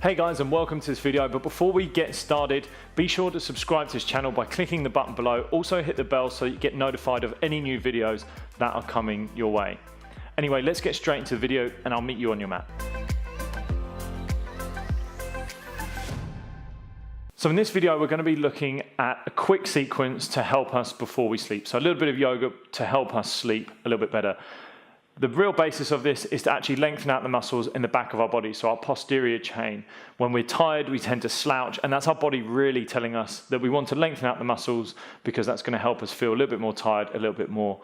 Hey guys, and welcome to this video. But before we get started, be sure to subscribe to this channel by clicking the button below. Also hit the bell so you get notified of any new videos that are coming your way. Anyway, let's get straight into the video and I'll meet you on your mat. So in this video, we're going to be looking at a quick sequence to help us before we sleep. So a little bit of yoga to help us sleep a little bit better. The real basis of this is to actually lengthen out the muscles in the back of our body, so our posterior chain. When we're tired, we tend to slouch, and that's our body really telling us that we want to lengthen out the muscles because that's going to help us feel a little bit more tired, a little bit more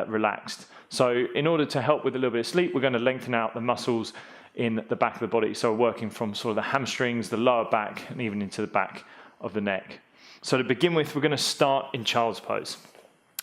relaxed. So in order to help with a little bit of sleep, we're going to lengthen out the muscles in the back of the body. So working from sort of the hamstrings, the lower back, and even into the back of the neck. So to begin with, we're going to start in child's pose.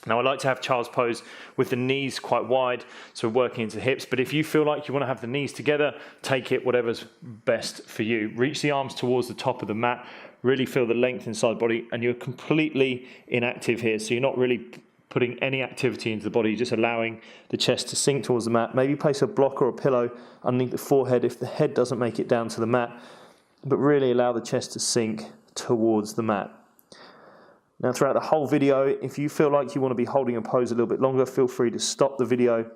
Now I like to have child's pose with the knees quite wide, so working into the hips, but if you feel like you want to have the knees together, take it whatever's best for you. Reach the arms towards the top of the mat, really feel the length inside the body, and you're completely inactive here, so you're not really putting any activity into the body, you're just allowing the chest to sink towards the mat. Maybe place a block or a pillow underneath the forehead if the head doesn't make it down to the mat, but really allow the chest to sink towards the mat. Now throughout the whole video, if you feel like you want to be holding a pose a little bit longer, feel free to stop the video,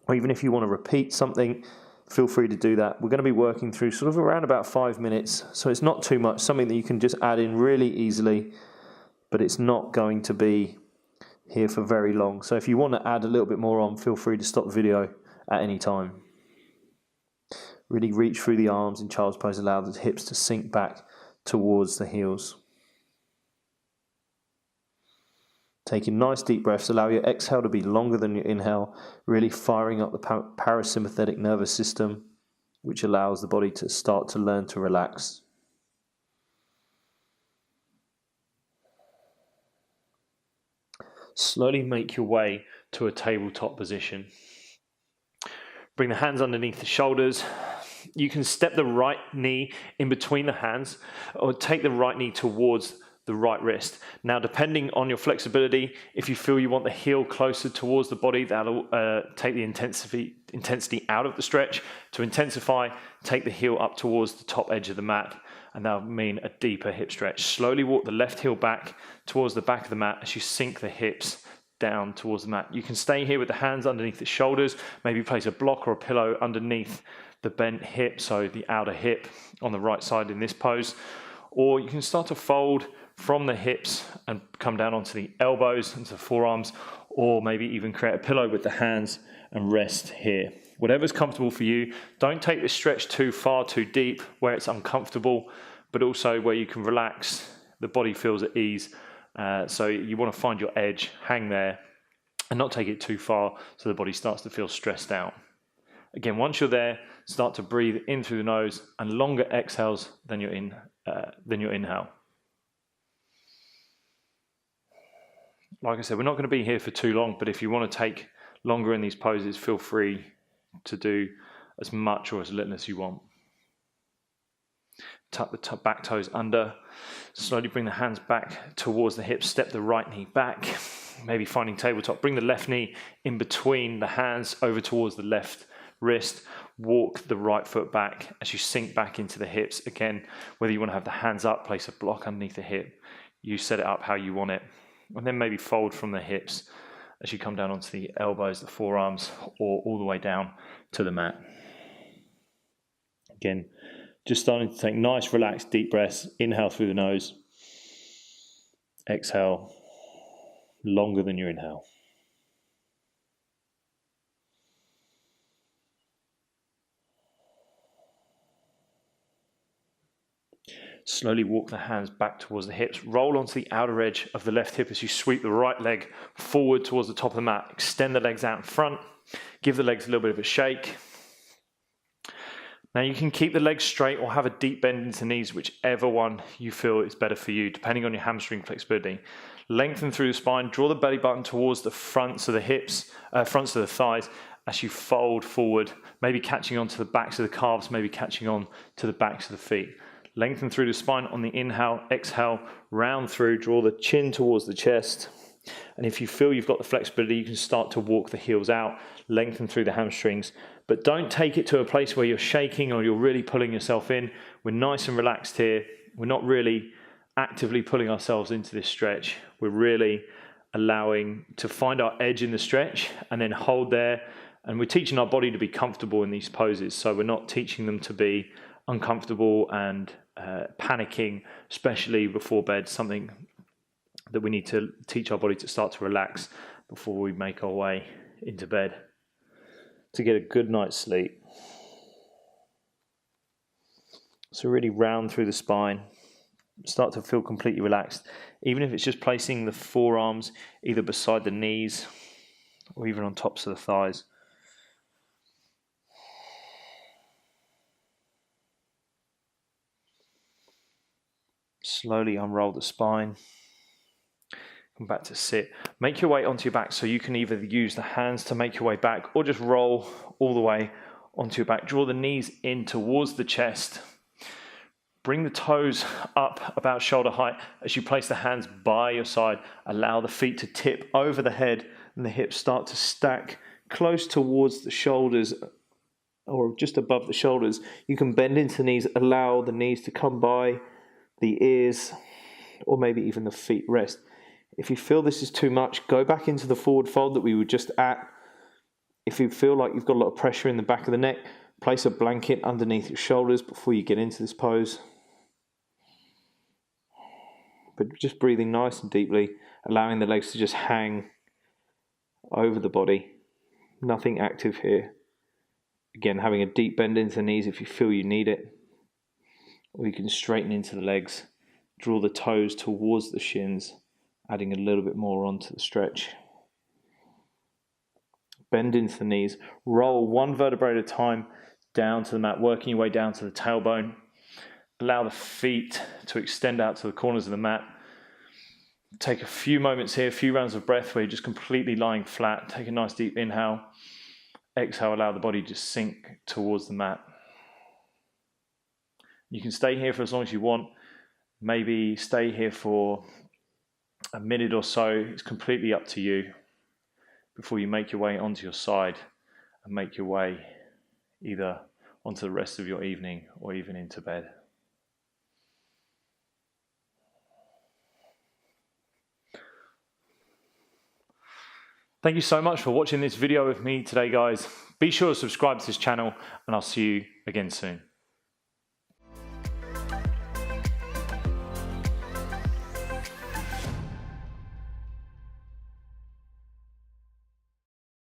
or even if you want to repeat something, feel free to do that. We're going to be working through sort of around about 5 minutes, so it's not too much, something that you can just add in really easily, but it's not going to be here for very long. So if you want to add a little bit more on, feel free to stop the video at any time. Really reach through the arms in child's pose, allow the hips to sink back towards the heels. Taking nice deep breaths, allow your exhale to be longer than your inhale, really firing up the parasympathetic nervous system, which allows the body to start to learn to relax. Slowly make your way to a tabletop position. Bring the hands underneath the shoulders. You can step the right knee in between the hands, or take the right knee towards the right wrist. Now, depending on your flexibility, if you feel you want the heel closer towards the body, that'll take the intensity out of the stretch. To intensify, take the heel up towards the top edge of the mat, and that'll mean a deeper hip stretch. Slowly walk the left heel back towards the back of the mat as you sink the hips down towards the mat. You can stay here with the hands underneath the shoulders, maybe place a block or a pillow underneath the bent hip, so the outer hip on the right side in this pose, or you can start to fold from the hips and come down onto the elbows, into the forearms, or maybe even create a pillow with the hands and rest here. Whatever's comfortable for you. Don't take this stretch too far, too deep, where it's uncomfortable, but also where you can relax, the body feels at ease. So you want to find your edge, hang there, and not take it too far so the body starts to feel stressed out. Again, once you're there, start to breathe in through the nose and longer exhales than your inhale. Like I said, we're not going to be here for too long, but if you want to take longer in these poses, feel free to do as much or as little as you want. Tuck the back toes under. Slowly bring the hands back towards the hips. Step the right knee back. Maybe finding tabletop. Bring the left knee in between the hands over towards the left wrist. Walk the right foot back as you sink back into the hips. Again, whether you want to have the hands up, place a block underneath the hip. You set it up how you want it. And then maybe fold from the hips as you come down onto the elbows, the forearms, or all the way down to the mat. Again, just starting to take nice, relaxed, deep breaths. Inhale through the nose. Exhale longer than your inhale. Slowly walk the hands back towards the hips. Roll onto the outer edge of the left hip as you sweep the right leg forward towards the top of the mat. Extend the legs out in front. Give the legs a little bit of a shake. Now you can keep the legs straight or have a deep bend into the knees, whichever one you feel is better for you, depending on your hamstring flexibility. Lengthen through the spine. Draw the belly button towards the fronts of the hips, fronts of the thighs as you fold forward, maybe catching onto the backs of the calves, maybe catching on to the backs of the feet. Lengthen through the spine on the inhale, exhale, round through, draw the chin towards the chest. And if you feel you've got the flexibility, you can start to walk the heels out, lengthen through the hamstrings, but don't take it to a place where you're shaking or you're really pulling yourself in. We're nice and relaxed here. We're not really actively pulling ourselves into this stretch. We're really allowing to find our edge in the stretch and then hold there. And we're teaching our body to be comfortable in these poses. So we're not teaching them to be uncomfortable and panicking, especially before bed, something that we need to teach our body to start to relax before we make our way into bed to get a good night's sleep. So really round through the spine, start to feel completely relaxed, even if it's just placing the forearms either beside the knees or even on tops of the thighs. Slowly unroll the spine. Come back to sit. Make your way onto your back, so you can either use the hands to make your way back or just roll all the way onto your back. Draw the knees in towards the chest. Bring the toes up about shoulder height as you place the hands by your side. Allow the feet to tip over the head and the hips start to stack close towards the shoulders or just above the shoulders. You can bend into the knees, allow the knees to come by the ears, or maybe even the feet rest. If you feel this is too much, go back into the forward fold that we were just at. If you feel like you've got a lot of pressure in the back of the neck, place a blanket underneath your shoulders before you get into this pose. But just breathing nice and deeply, allowing the legs to just hang over the body. Nothing active here. Again, having a deep bend into the knees if you feel you need it. Or you can straighten into the legs, draw the toes towards the shins, adding a little bit more onto the stretch. Bend into the knees, roll one vertebrae at a time down to the mat, working your way down to the tailbone. Allow the feet to extend out to the corners of the mat. Take a few moments here, a few rounds of breath where you're just completely lying flat. Take a nice deep inhale. Exhale, allow the body to sink towards the mat. You can stay here for as long as you want. Maybe stay here for a minute or so. It's completely up to you before you make your way onto your side and make your way either onto the rest of your evening or even into bed. Thank you so much for watching this video with me today, guys. Be sure to subscribe to this channel and I'll see you again soon.